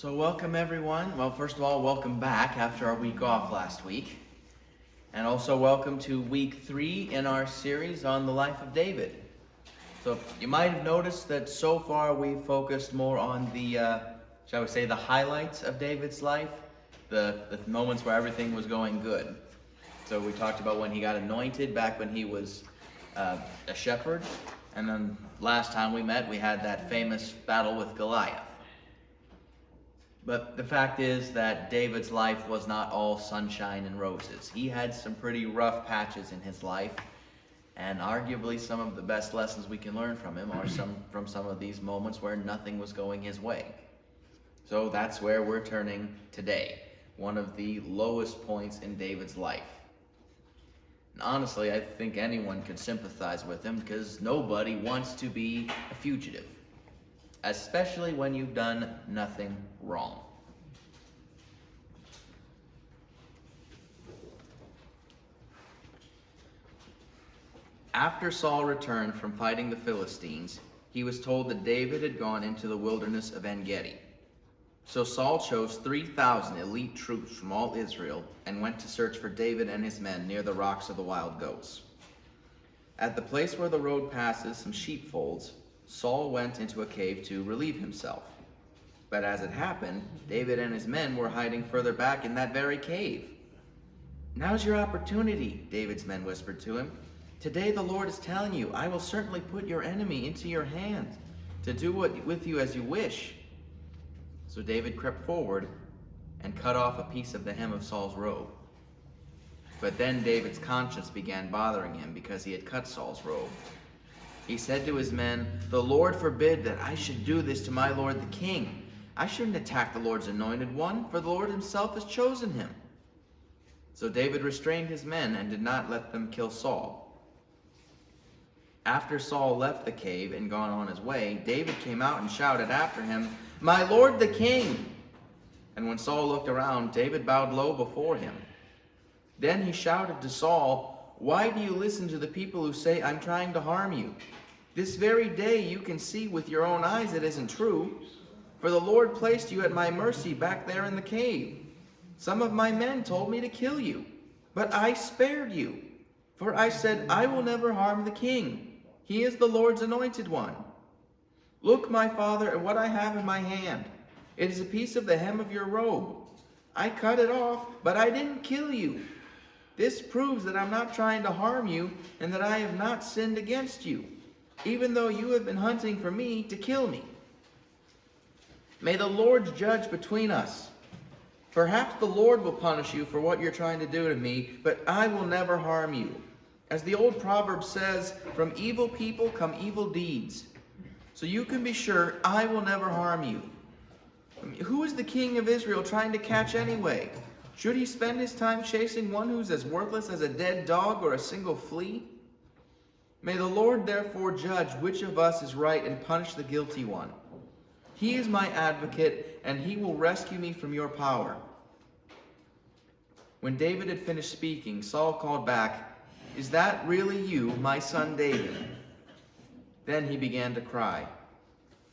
So welcome everyone. Well, first of all, welcome back after our week off last week. And also welcome to week 3 in our series on the life of David. So you might have noticed that so far we've focused more on the, shall we say, the highlights of David's life, the moments where everything was going good. So we talked about when he got anointed back when he was a shepherd. And then last time we met, we had that famous battle with Goliath. But the fact is that David's life was not all sunshine and roses. He had some pretty rough patches in his life, and arguably some of the best lessons we can learn from him are from some of these moments where nothing was going his way. So that's where we're turning today, one of the lowest points in David's life. And honestly, I think anyone could sympathize with him because nobody wants to be a fugitive, especially when you've done nothing wrong. After Saul returned from fighting the Philistines, he was told that David had gone into the wilderness of En-Gedi. So Saul chose 3,000 elite troops from all Israel and went to search for David and his men near the rocks of the wild goats. At the place where the road passes some sheepfolds, Saul went into a cave to relieve himself. But as it happened, David and his men were hiding further back in that very cave. "Now's your opportunity," David's men whispered to him. "Today the Lord is telling you, I will certainly put your enemy into your hand to do with you as you wish." So David crept forward and cut off a piece of the hem of Saul's robe. But then David's conscience began bothering him because he had cut Saul's robe. He said to his men, "The Lord forbid that I should do this to my lord the king. I shouldn't attack the Lord's anointed one, for the Lord himself has chosen him." So David restrained his men and did not let them kill Saul. After Saul left the cave and gone on his way, David came out and shouted after him, "My lord the king!" And when Saul looked around, David bowed low before him. Then he shouted to Saul, "Why do you listen to the people who say I'm trying to harm you? This very day you can see with your own eyes it isn't true. For the Lord placed you at my mercy back there in the cave. Some of my men told me to kill you, but I spared you. For I said, I will never harm the king. He is the Lord's anointed one. Look, my father, at what I have in my hand. It is a piece of the hem of your robe. I cut it off, but I didn't kill you. This proves that I'm not trying to harm you and that I have not sinned against you, even though you have been hunting for me to kill me. May the Lord judge between us. Perhaps the Lord will punish you for what you're trying to do to me, but I will never harm you. As the old proverb says, from evil people come evil deeds. So you can be sure I will never harm you. Who is the king of Israel trying to catch anyway? Should he spend his time chasing one who's as worthless as a dead dog or a single flea? May the Lord therefore judge which of us is right and punish the guilty one. He is my advocate, and he will rescue me from your power." When David had finished speaking, Saul called back, "Is that really you, my son David?" Then he began to cry.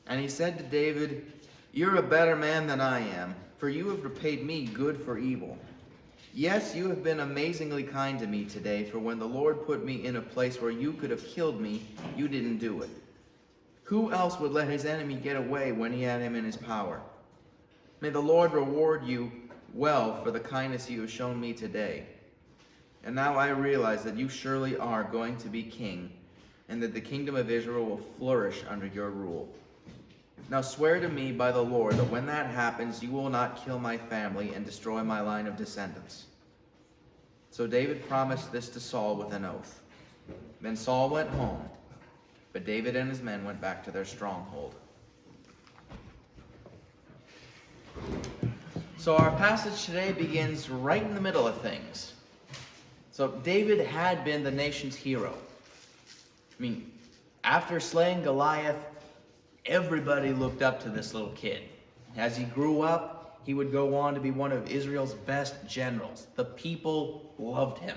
And he said to David, "You're a better man than I am, for you have repaid me good for evil. Yes, you have been amazingly kind to me today, for when the Lord put me in a place where you could have killed me, you didn't do it. Who else would let his enemy get away when he had him in his power? May the Lord reward you well for the kindness you have shown me today. And now I realize that you surely are going to be king, and that the kingdom of Israel will flourish under your rule. Now swear to me by the Lord that when that happens, you will not kill my family and destroy my line of descendants." So David promised this to Saul with an oath. Then Saul went home, but David and his men went back to their stronghold. So our passage today begins right in the middle of things. So David had been the nation's hero. After slaying Goliath, everybody looked up to this little kid. As he grew up, he would go on to be one of Israel's best generals. The people loved him.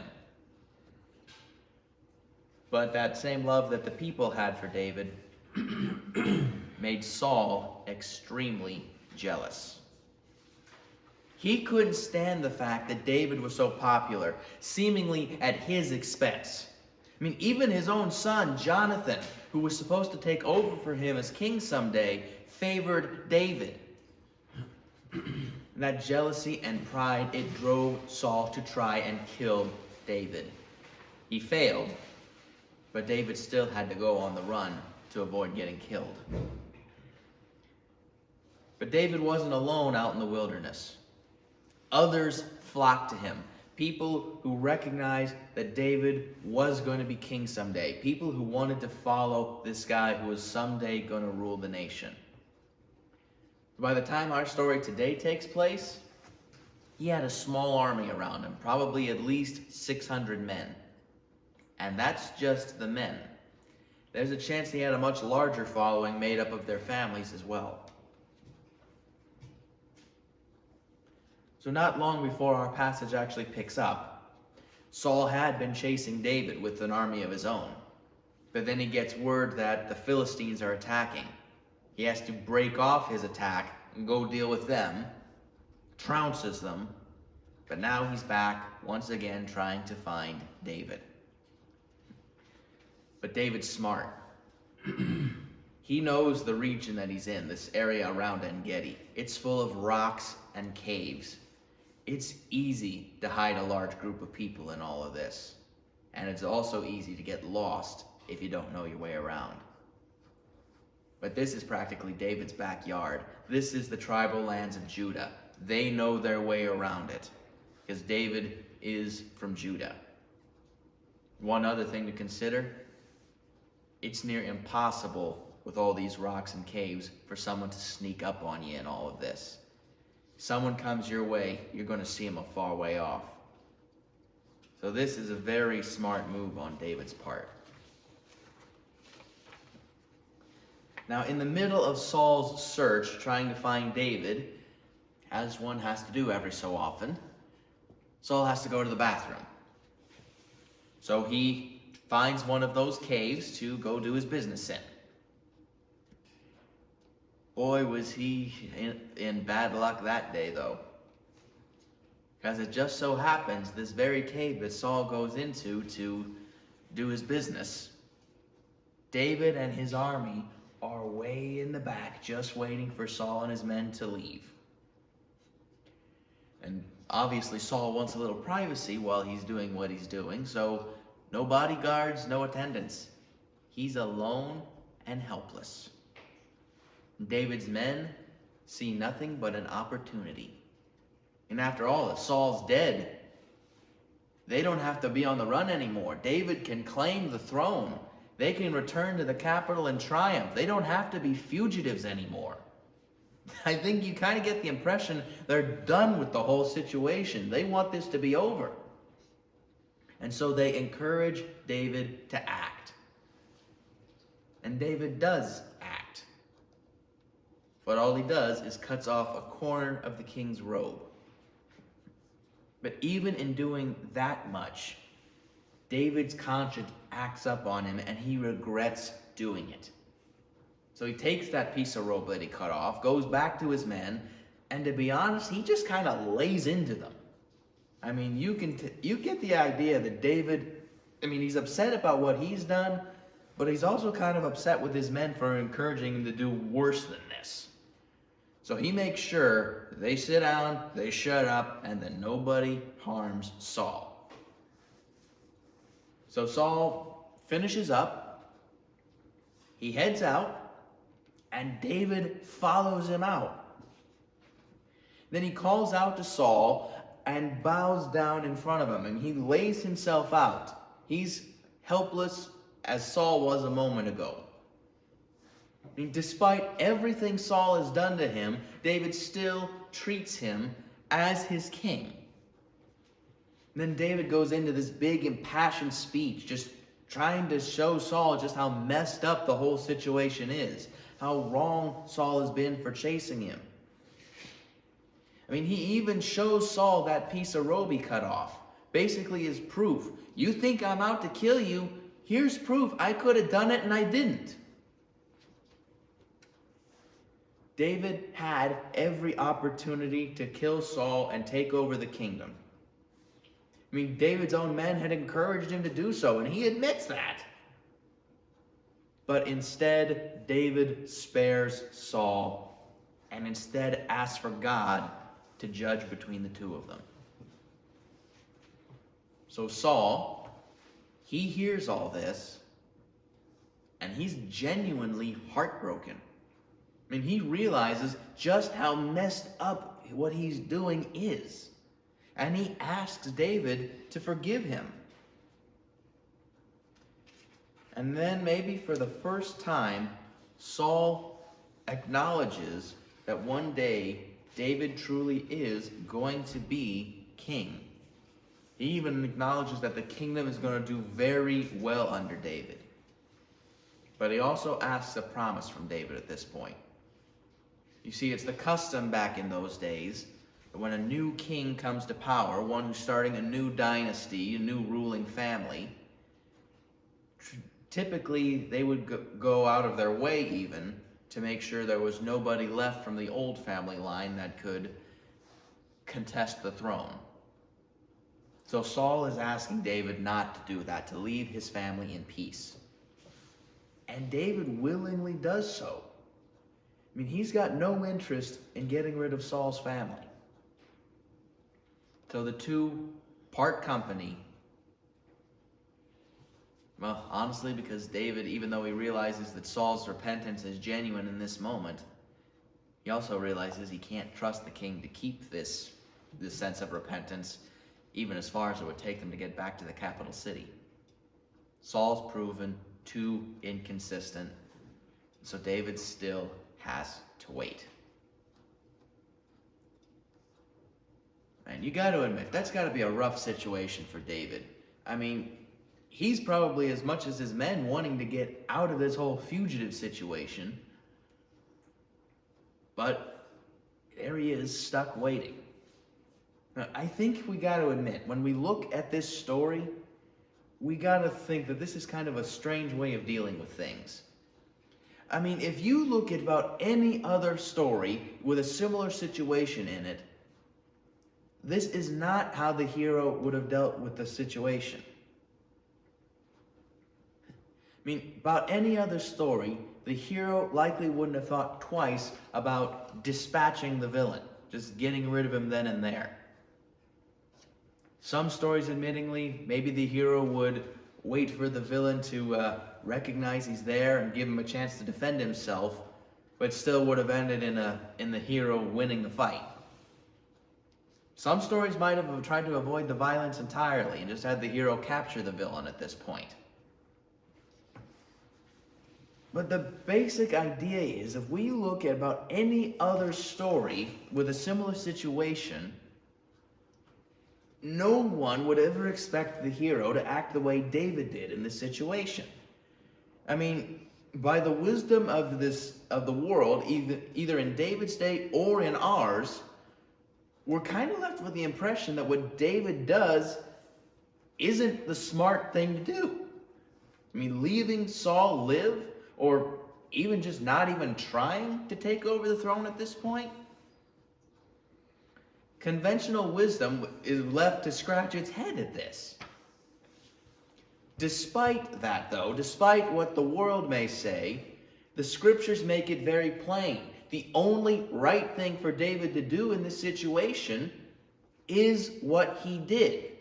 But that same love that the people had for David made Saul extremely jealous. He couldn't stand the fact that David was so popular, seemingly at his expense. I mean, even his own son, Jonathan, who was supposed to take over for him as king someday, favored David. And that jealousy and pride, it drove Saul to try and kill David. He failed, but David still had to go on the run to avoid getting killed. But David wasn't alone out in the wilderness. Others flocked to him. People who recognized that David was going to be king someday. People who wanted to follow this guy who was someday going to rule the nation. By the time our story today takes place, he had a small army around him, probably at least 600 men. And that's just the men. There's a chance he had a much larger following made up of their families as well. So not long before our passage actually picks up, Saul had been chasing David with an army of his own. But then he gets word that the Philistines are attacking. He has to break off his attack and go deal with them, trounces them, but now he's back once again trying to find David. But David's smart. He knows the region that he's in, this area around En-Gedi. It's full of rocks and caves. It's easy to hide a large group of people in all of this. And it's also easy to get lost if you don't know your way around. But this is practically David's backyard. This is the tribal lands of Judah. They know their way around it, because David is from Judah. One other thing to consider, it's near impossible with all these rocks and caves for someone to sneak up on you in all of this. Someone comes your way, you're going to see them a far way off. So this is a very smart move on David's part. Now, in the middle of Saul's search, trying to find David, as one has to do every so often, Saul has to go to the bathroom. So he finds one of those caves to go do his business in. Boy, was he in bad luck that day, though. Because it just so happens, this very cave that Saul goes into to do his business, David and his army are way in the back, just waiting for Saul and his men to leave. And obviously Saul wants a little privacy while he's doing what he's doing, so no bodyguards, no attendants. He's alone and helpless. David's men see nothing but an opportunity. And after all, if Saul's dead, they don't have to be on the run anymore. David can claim the throne. They can return to the capital in triumph. They don't have to be fugitives anymore. I think you kind of get the impression they're done with the whole situation. They want this to be over. And so they encourage David to act. And David does act. But all he does is cuts off a corner of the king's robe. But even in doing that much, David's conscience acts up on him and he regrets doing it. So he takes that piece of rope that he cut off, goes back to his men, and to be honest, he just kind of lays into them. I mean, you get the idea that David, he's upset about what he's done, but he's also kind of upset with his men for encouraging him to do worse than this. So he makes sure they sit down, they shut up, and that nobody harms Saul. So Saul finishes up, he heads out, and David follows him out. Then he calls out to Saul and bows down in front of him, and he lays himself out. He's helpless as Saul was a moment ago. Despite everything Saul has done to him, David still treats him as his king. And then David goes into this big impassioned speech, just trying to show Saul just how messed up the whole situation is, how wrong Saul has been for chasing him. He even shows Saul that piece of robe he cut off, basically as proof. You think I'm out to kill you? Here's proof I could have done it and I didn't. David had every opportunity to kill Saul and take over the kingdom. I mean, David's own men had encouraged him to do so, and he admits that. But instead, David spares Saul and instead asks for God to judge between the two of them. So Saul, he hears all this, and he's genuinely heartbroken. I mean, he realizes just how messed up what he's doing is. And he asks David to forgive him. And then maybe for the first time, Saul acknowledges that one day David truly is going to be king. He even acknowledges that the kingdom is going to do very well under David. But he also asks a promise from David at this point. You see, it's the custom back in those days that when a new king comes to power, one who's starting a new dynasty, a new ruling family, typically they would go out of their way even to make sure there was nobody left from the old family line that could contest the throne. So Saul is asking David not to do that, to leave his family in peace. And David willingly does so. I mean, he's got no interest in getting rid of Saul's family. So the two part company. Well, honestly, because David, even though he realizes that Saul's repentance is genuine in this moment, he also realizes he can't trust the king to keep this sense of repentance, even as far as it would take them to get back to the capital city. Saul's proven too inconsistent, so David still has to wait. And you got to admit, that's got to be a rough situation for David. I mean, he's probably, as much as his men, wanting to get out of this whole fugitive situation. But there he is, stuck waiting. Now, I think we got to admit, when we look at this story, we got to think that this is kind of a strange way of dealing with things. I mean, if you look at about any other story with a similar situation in it, this is not how the hero would have dealt with the situation. I mean, about any other story, the hero likely wouldn't have thought twice about dispatching the villain, just getting rid of him then and there. Some stories, admittingly, maybe the hero would wait for the villain to recognize he's there and give him a chance to defend himself, but still would have ended in the hero winning the fight. Some stories might have tried to avoid the violence entirely and just had the hero capture the villain at this point. But the basic idea is, if we look at about any other story with a similar situation, no one would ever expect the hero to act the way David did in this situation. I mean, by the wisdom of the world, either in David's day or in ours, we're kind of left with the impression that what David does isn't the smart thing to do. I mean, leaving Saul live, or even just not even trying to take over the throne at this point? Conventional wisdom is left to scratch its head at this. Despite that, though, despite what the world may say, the scriptures make it very plain. The only right thing for David to do in this situation is what he did.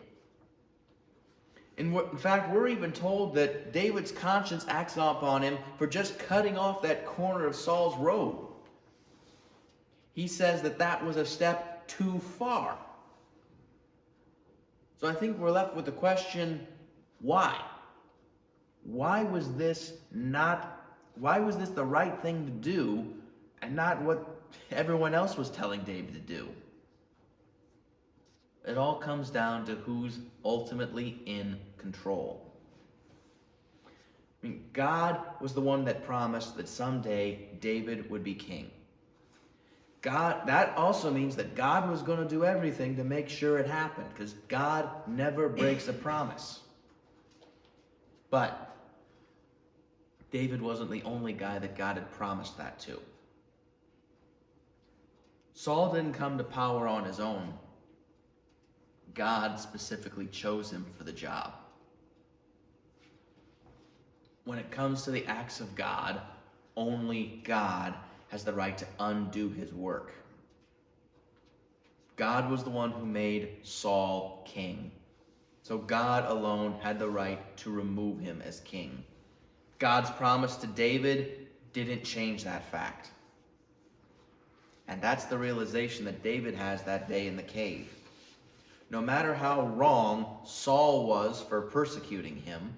In fact, we're even told that David's conscience acts up on him for just cutting off that corner of Saul's robe. He says that was a step too far. So I think we're left with the question, why? Why was this the right thing to do and not what everyone else was telling David to do? It all comes down to who's ultimately in control. I mean, God was the one that promised that someday David would be king. That also means that God was going to do everything to make sure it happened, because God never breaks a promise. But David wasn't the only guy that God had promised that to. Saul didn't come to power on his own. God specifically chose him for the job. When it comes to the acts of God, only God has the right to undo his work. God was the one who made Saul king. So God alone had the right to remove him as king. God's promise to David didn't change that fact. And that's the realization that David has that day in the cave. No matter how wrong Saul was for persecuting him,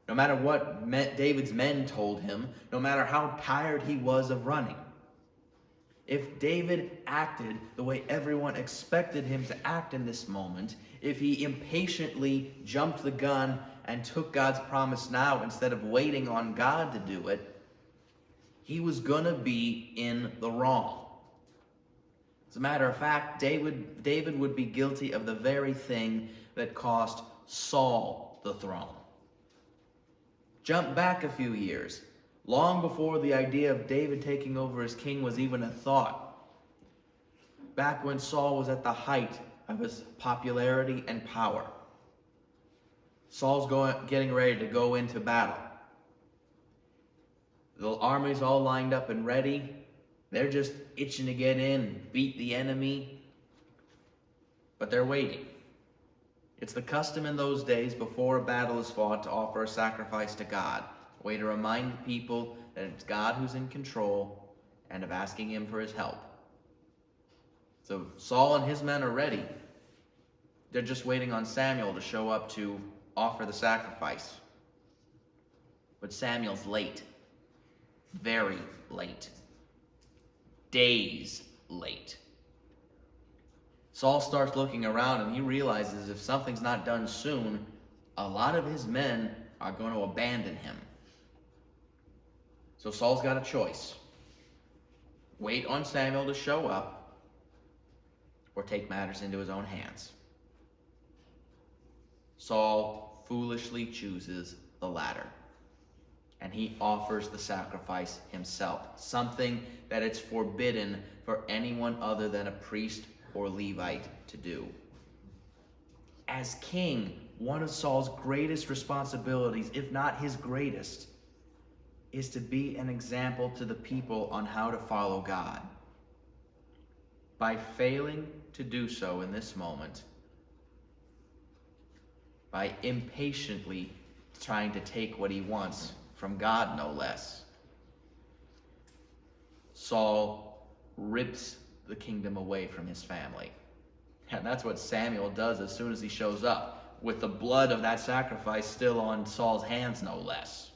no matter what David's men told him, no matter how tired he was of running, if David acted the way everyone expected him to act in this moment, if he impatiently jumped the gun and took God's promise now instead of waiting on God to do it, he was going to be in the wrong. As a matter of fact, David would be guilty of the very thing that cost Saul the throne. Jump back a few years, long before the idea of David taking over as king was even a thought. Back when Saul was at the height of his popularity and power. Saul's getting ready to go into battle. The army's all lined up and ready. They're just itching to get in, beat the enemy, but they're waiting. It's the custom in those days before a battle is fought to offer a sacrifice to God, a way to remind the people that it's God who's in control and of asking him for his help. So Saul and his men are ready. They're just waiting on Samuel to show up to offer the sacrifice. But Samuel's late. Very late. Days late. Saul starts looking around and he realizes if something's not done soon, a lot of his men are going to abandon him. So Saul's got a choice. Wait on Samuel to show up or take matters into his own hands. Saul foolishly chooses the latter. And he offers the sacrifice himself, something that it's forbidden for anyone other than a priest or Levite to do. As king, one of Saul's greatest responsibilities, if not his greatest, is to be an example to the people on how to follow God. By failing to do so in this moment, by impatiently trying to take what he wants from God, no less, Saul rips the kingdom away from his family. And that's what Samuel does as soon as he shows up, with the blood of that sacrifice still on Saul's hands, no less.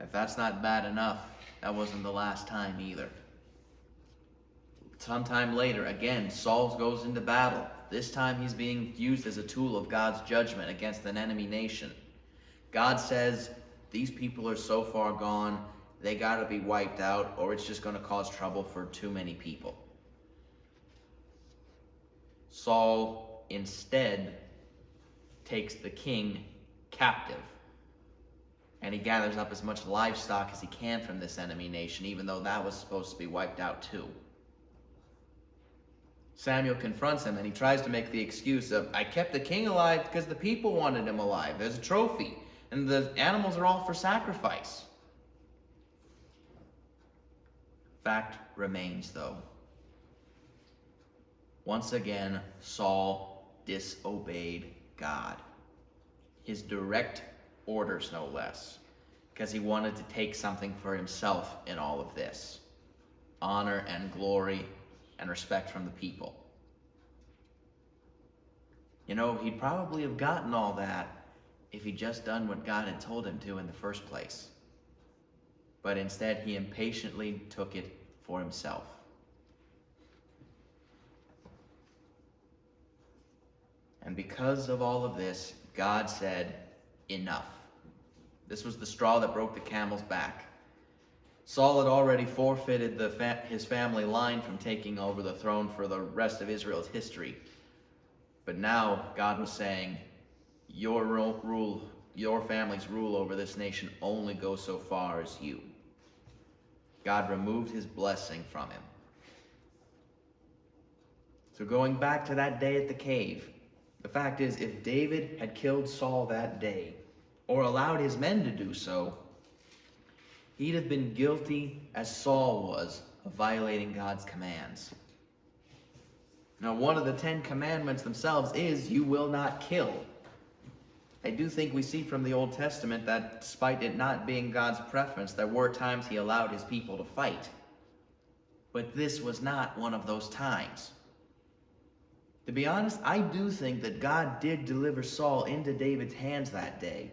If that's not bad enough, that wasn't the last time either. Sometime later, again, Saul goes into battle. This time he's being used as a tool of God's judgment against an enemy nation. God says, these people are so far gone, they got to be wiped out, or it's just going to cause trouble for too many people. Saul instead takes the king captive, and he gathers up as much livestock as he can from this enemy nation, even though that was supposed to be wiped out too. Samuel confronts him, and he tries to make the excuse of, I kept the king alive because the people wanted him alive. There's a trophy, and the animals are all for sacrifice. Fact remains, though. Once again, Saul disobeyed God. His direct orders, no less, because he wanted to take something for himself in all of this. Honor and glory and respect from the people. You know, he'd probably have gotten all that if he'd just done what God had told him to in the first place. But instead, he impatiently took it for himself. And because of all of this, God said, enough. This was the straw that broke the camel's back. Saul had already forfeited his family line from taking over the throne for the rest of Israel's history. But now God was saying, your family's rule over this nation only goes so far as you. God removed his blessing from him. So going back to that day at the cave, the fact is, if David had killed Saul that day, or allowed his men to do so, he'd have been guilty as Saul was of violating God's commands. Now, one of the 10 commandments themselves is, you will not kill. I do think we see from the Old Testament that despite it not being God's preference, there were times he allowed his people to fight. But this was not one of those times. To be honest, I do think that God did deliver Saul into David's hands that day,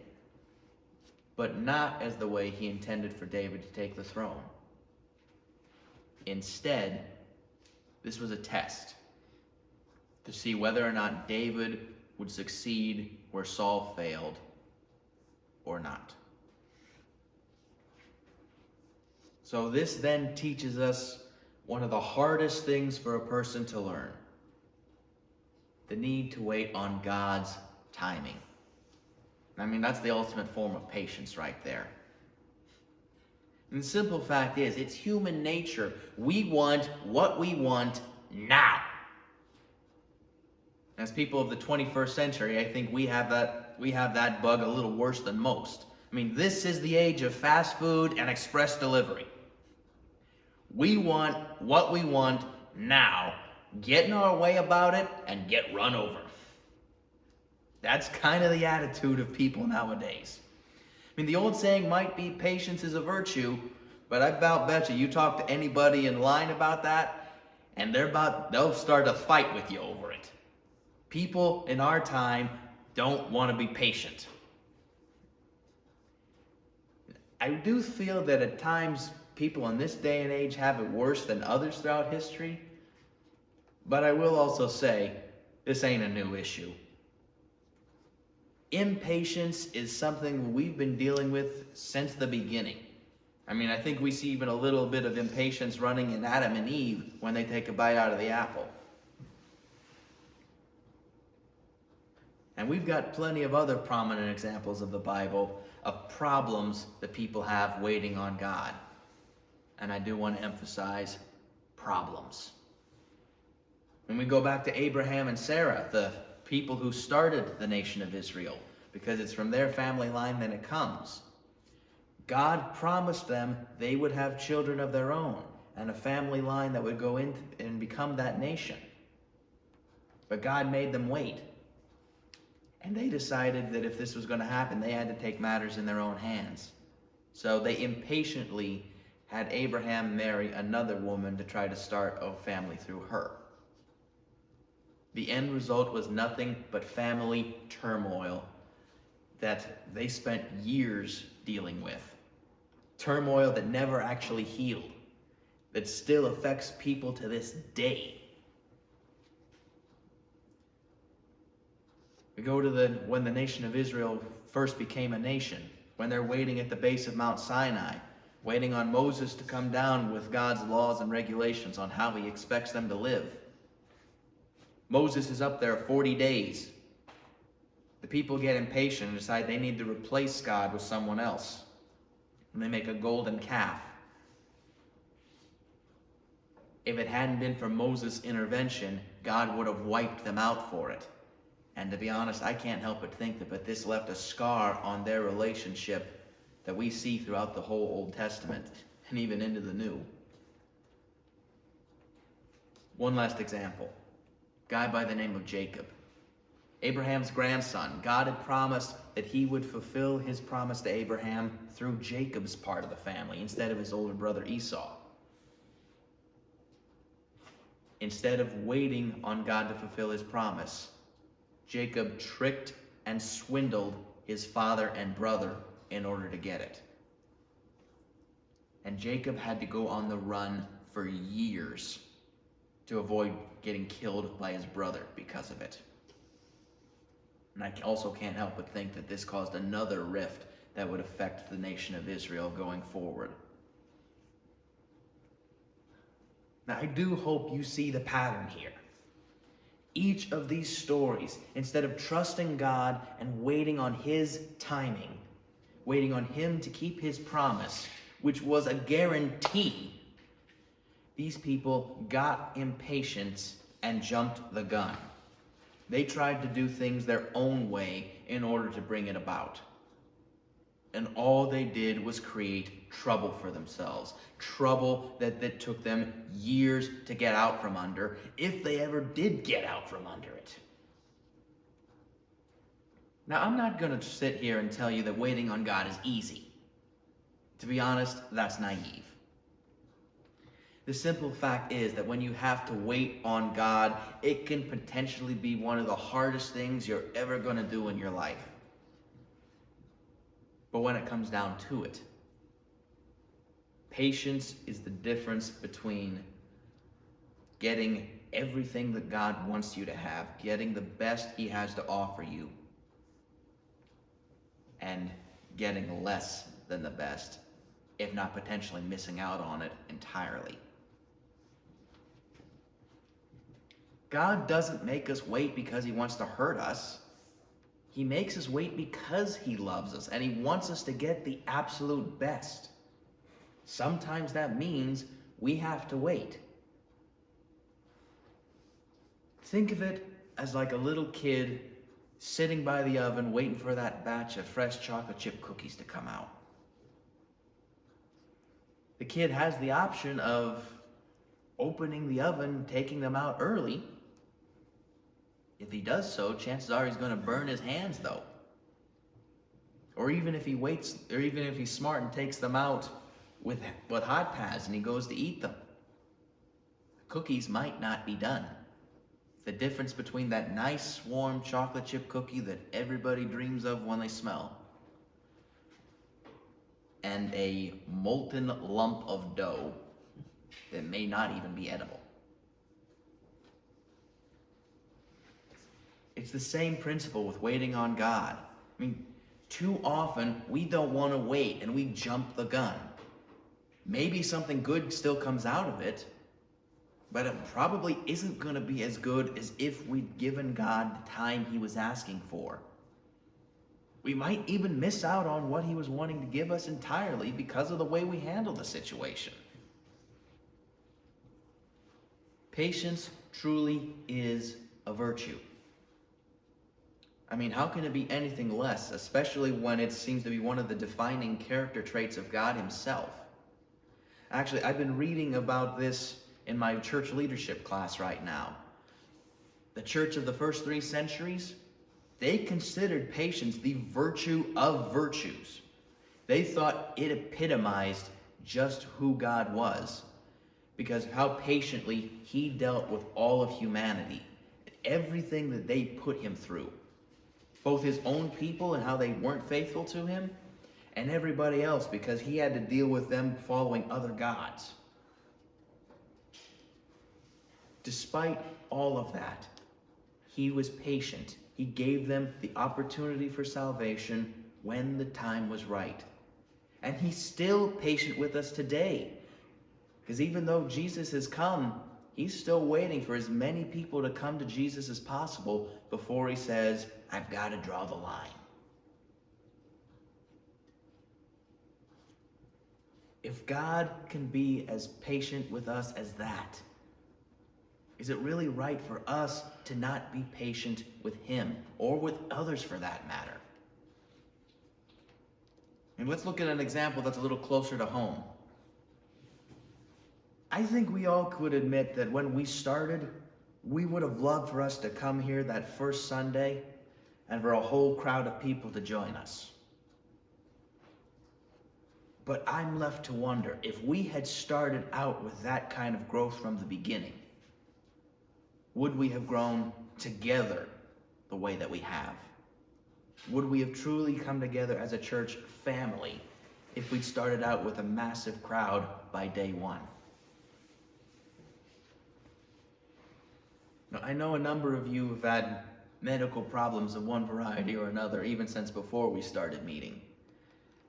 but not as the way he intended for David to take the throne. Instead, this was a test to see whether or not David would succeed where Saul failed or not. So this then teaches us one of the hardest things for a person to learn: the need to wait on God's timing. I mean, that's the ultimate form of patience right there. And the simple fact is, it's human nature. We want what we want now. As people of the 21st century, I think we have that bug a little worse than most. I mean, this is the age of fast food and express delivery. We want what we want now, get in our way about it, and get run over. That's kind of the attitude of people nowadays. I mean, the old saying might be patience is a virtue, but I about bet you talk to anybody in line about that, and they'll start a fight with you over it. People in our time don't want to be patient. I do feel that at times people in this day and age have it worse than others throughout history, but I will also say this ain't a new issue. Impatience is something we've been dealing with since the beginning. I mean, I think we see even a little bit of impatience running in Adam and Eve when they take a bite out of the apple. And we've got plenty of other prominent examples of the Bible of problems that people have waiting on God. And I do want to emphasize problems. When we go back to Abraham and Sarah, the people who started the nation of Israel, because it's from their family line that it comes, God promised them they would have children of their own and a family line that would go in and become that nation. But God made them wait. And they decided that if this was going to happen, they had to take matters in their own hands. So they impatiently had Abraham marry another woman to try to start a family through her. The end result was nothing but family turmoil that they spent years dealing with. Turmoil that never actually healed, that still affects people to this day. We go to when the nation of Israel first became a nation, when they're waiting at the base of Mount Sinai, waiting on Moses to come down with God's laws and regulations on how he expects them to live. Moses is up there 40 days. The people get impatient and decide they need to replace God with someone else. And they make a golden calf. If it hadn't been for Moses' intervention, God would have wiped them out for it. And to be honest, I can't help but think that this left a scar on their relationship that we see throughout the whole Old Testament and even into the New. One last example. A guy by the name of Jacob. Abraham's grandson. God had promised that he would fulfill his promise to Abraham through Jacob's part of the family instead of his older brother Esau. Instead of waiting on God to fulfill his promise, Jacob tricked and swindled his father and brother in order to get it. And Jacob had to go on the run for years to avoid getting killed by his brother because of it. And I also can't help but think that this caused another rift that would affect the nation of Israel going forward. Now, I do hope you see the pattern here. Each of these stories, instead of trusting God and waiting on his timing, waiting on him to keep his promise, which was a guarantee, these people got impatient and jumped the gun. They tried to do things their own way in order to bring it about. And all they did was create trouble for themselves. Trouble that took them years to get out from under, if they ever did get out from under it. Now, I'm not going to sit here and tell you that waiting on God is easy. To be honest, that's naive. The simple fact is that when you have to wait on God, it can potentially be one of the hardest things you're ever going to do in your life. But when it comes down to it, patience is the difference between getting everything that God wants you to have, getting the best He has to offer you, and getting less than the best, if not potentially missing out on it entirely. God doesn't make us wait because He wants to hurt us. He makes us wait because He loves us and He wants us to get the absolute best. Sometimes that means we have to wait. Think of it as like a little kid sitting by the oven waiting for that batch of fresh chocolate chip cookies to come out. The kid has the option of opening the oven, taking them out early. If he does so, chances are he's going to burn his hands though. Or even if he waits, or even if he's smart and takes them out with hot pads and he goes to eat them, the cookies might not be done. The difference between that nice warm chocolate chip cookie that everybody dreams of when they smell and a molten lump of dough that may not even be edible. It's the same principle with waiting on God. I mean, too often we don't want to wait and we jump the gun. Maybe something good still comes out of it, but it probably isn't going to be as good as if we'd given God the time He was asking for. We might even miss out on what He was wanting to give us entirely because of the way we handle the situation. Patience truly is a virtue. I mean, how can it be anything less, especially when it seems to be one of the defining character traits of God Himself? Actually, I've been reading about this in my church leadership class right now. The church of the first 3 centuries, they considered patience the virtue of virtues. They thought it epitomized just who God was because of how patiently He dealt with all of humanity, everything that they put Him through. Both His own people and how they weren't faithful to Him, and everybody else because He had to deal with them following other gods. Despite all of that, He was patient. He gave them the opportunity for salvation when the time was right. And He's still patient with us today. Because even though Jesus has come, He's still waiting for as many people to come to Jesus as possible before He says, I've got to draw the line. If God can be as patient with us as that, is it really right for us to not be patient with Him or with others for that matter? And let's look at an example that's a little closer to home. I think we all could admit that when we started, we would have loved for us to come here that first Sunday and for a whole crowd of people to join us. But I'm left to wonder, if we had started out with that kind of growth from the beginning, would we have grown together the way that we have? Would we have truly come together as a church family if we'd started out with a massive crowd by day one? Now, I know a number of you have had medical problems of one variety or another even since before we started meeting.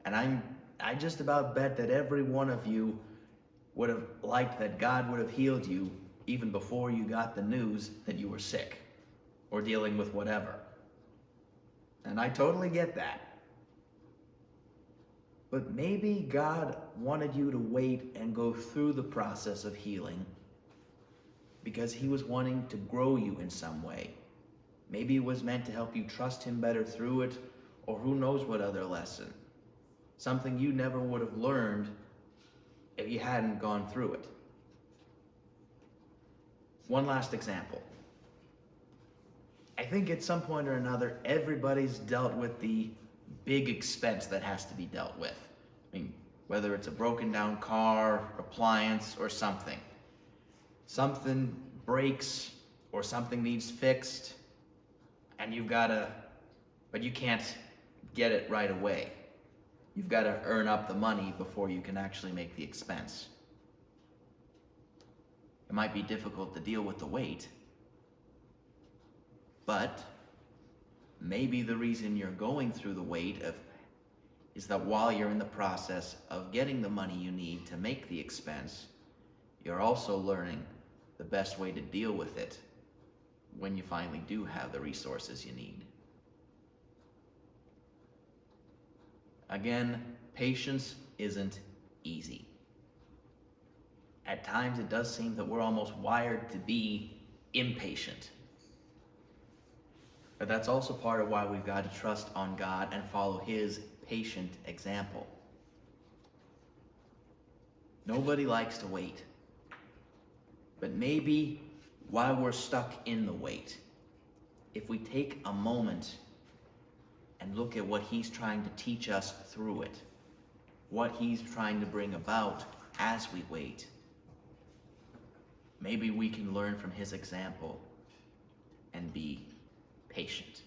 And I just about bet that every one of you would have liked that God would have healed you even before you got the news that you were sick or dealing with whatever. And I totally get that. But maybe God wanted you to wait and go through the process of healing because he was wanting to grow you in some way. Maybe it was meant to help you trust him better through it, or who knows what other lesson. Something you never would have learned if you hadn't gone through it. One last example. I think at some point or another, everybody's dealt with the big expense that has to be dealt with. I mean, whether it's a broken down car, appliance, or something. Something breaks or something needs fixed, and but you can't get it right away. You've got to earn up the money before you can actually make the expense. It might be difficult to deal with the wait, but maybe the reason you're going through the wait is that while you're in the process of getting the money you need to make the expense, you're also learning the best way to deal with it when you finally do have the resources you need. Again, patience isn't easy. At times it does seem that we're almost wired to be impatient. But that's also part of why we've got to trust on God and follow his patient example. Nobody likes to wait. But maybe while we're stuck in the wait, if we take a moment and look at what he's trying to teach us through it, what he's trying to bring about as we wait, maybe we can learn from his example and be patient.